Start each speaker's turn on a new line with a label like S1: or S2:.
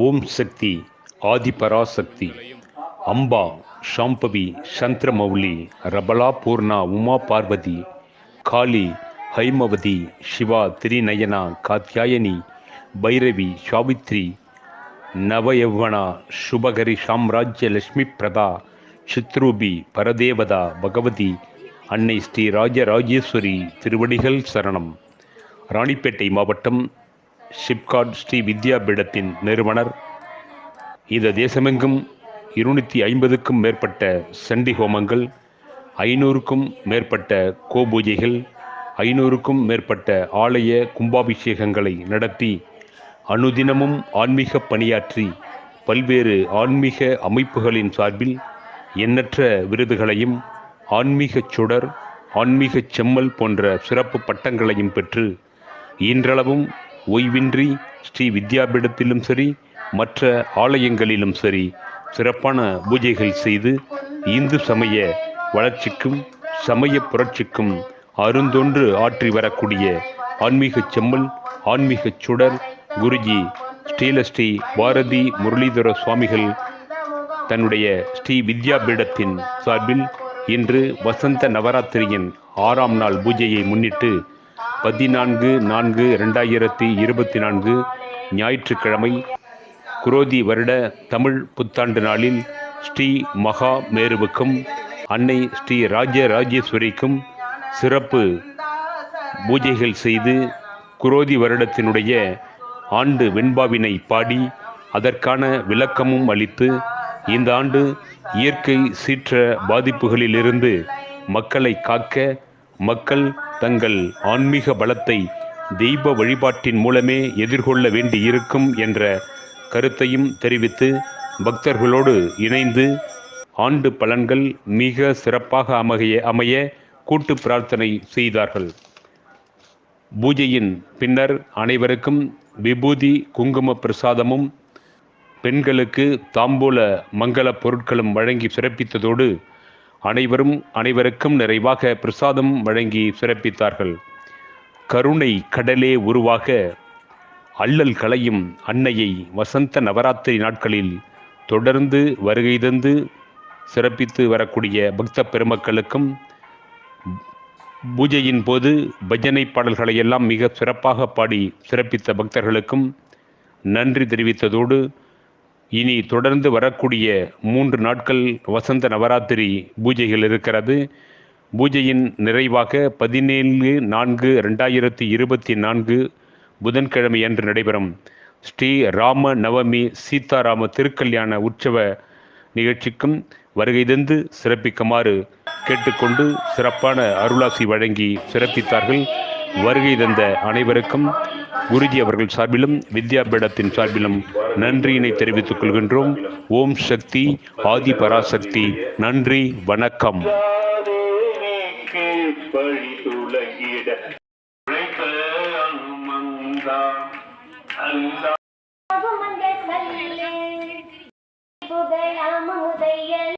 S1: ஓம் சக்தி ஆதிபராசக்தி அம்பா ஷாம்பவி சந்திரமௌலி ரபலா பூர்ணா உமா பார்வதி காளி ஹைமவதி சிவா திரிநயனா காத்யாயனி பைரவி சாவித்ரி நவயவ்வனா சுபகரி சாம்ராஜ்ய லட்சுமி பிரதா சித்ரூபி பரதேவதா பகவதி அன்னை ஸ்ரீ ராஜராஜேஸ்வரி திருவடிகள் சரணம். ராணிப்பேட்டை மாவட்டம் ஷிப்காட் ஸ்ரீ வித்யா பீடத்தின் நிறுவனர். இந்த தேசமெங்கும் 250க்கும் மேற்பட்ட சண்டி ஹோமங்கள், 500க்கும் மேற்பட்ட கோபூஜைகள், 500க்கும் மேற்பட்ட ஆலய கும்பாபிஷேகங்களை நடத்தி அனுதினமும் ஆன்மீக பணியாற்றி பல்வேறு ஆன்மீக அமைப்புகளின் சார்பில் எண்ணற்ற விருதுகளையும் ஆன்மீக சுடர், ஆன்மீக செம்மல் போன்ற சிறப்பு பட்டங்களையும் பெற்று இன்றளவும் ஓய்வின்றி ஸ்ரீ வித்யாபீடத்திலும் சரி மற்ற ஆலயங்களிலும் சரி சிறப்பான பூஜைகள் செய்து இந்து சமய வளர்ச்சிக்கும் சமய புரட்சிக்கும் அருந்தொன்று ஆற்றி வரக்கூடிய ஆன்மீக செம்மல், ஆன்மீக சுடர் குருஜி ஸ்ரீலஸ்ரீ பாரதி முரளிதர சுவாமிகள் தன்னுடைய ஸ்ரீ வித்யா பீடத்தின் சார்பில் இன்று வசந்த நவராத்திரியின் 6ஆம் நாள் பூஜையை முன்னிட்டு 14/4/2024 ஞாயிற்றுக்கிழமை குரோதி வருட தமிழ் புத்தாண்டு நாளில் ஸ்ரீ மகா மேருவுக்கும் அன்னை ஸ்ரீ ராஜராஜேஸ்வரிக்கும் சிறப்பு பூஜைகள் செய்து குரோதி வருடத்தினுடைய ஆண்டு வெண்பாவினை பாடி அதற்கான விளக்கமும் அளித்து இந்த ஆண்டு இயற்கை சீற்ற பாதிப்புகளிலிருந்து மக்களை காக்க, மக்கள் தங்கள் ஆன்மீக பலத்தை தெய்வ வழிபாட்டின் மூலமே எதிர்கொள்ள வேண்டி இருக்கும் என்ற கருத்தையும் தெரிவித்து பக்தர்களோடு இணைந்து ஆண்டு பலன்கள் மிக சிறப்பாக அமைய கூட்டு பிரார்த்தனை செய்தார்கள். பூஜையின் பின்னர் அனைவருக்கும் விபூதி குங்கும பிரசாதமும் பெண்களுக்கு தாம்பூல மங்கள பொருட்களும் வழங்கி சிறப்பித்ததோடு அனைவருக்கும் நிறைவாக பிரசாதம் வழங்கி சிறப்பித்தார்கள். கருணை கடலே உருவாக அல்லல் களையும் அன்னையை வசந்த நவராத்திரி நாட்களில் தொடர்ந்து வருகை தந்து சிறப்பித்து வரக்கூடிய பக்த பெருமக்களுக்கும் பூஜையின் போது பஜனை பாடல்களை எல்லாம் மிக சிறப்பாக பாடி சிறப்பித்த பக்தர்களுக்கும் நன்றி தெரிவித்ததோடு இனி தொடர்ந்து வரக்கூடிய 3 நாட்கள் வசந்த நவராத்திரி பூஜைகள் இருக்கிறது. பூஜையின் நிறைவாக 17/4/2024 புதன்கிழமை அன்று நடைபெறும் ஸ்ரீ ராம நவமி சீதாராம திருக்கல்யாண உற்சவ நிகழ்ச்சிக்கும் வருகை தந்து சிறப்பிக்குமாறு கேட்டுக்கொண்டு சிறப்பான அருளாசி வழங்கி சிறப்பித்தார்கள். வருகை தந்த அனைவருக்கும் குருஜி அவர்கள் சார்பிலும் வித்யாபீடத்தின் சார்பிலும் நன்றியினை தெரிவித்துக் கொள்கின்றோம். ஓம் சக்தி ஆதி பராசக்தி. நன்றி, வணக்கம்.
S2: புகழாம உதையல்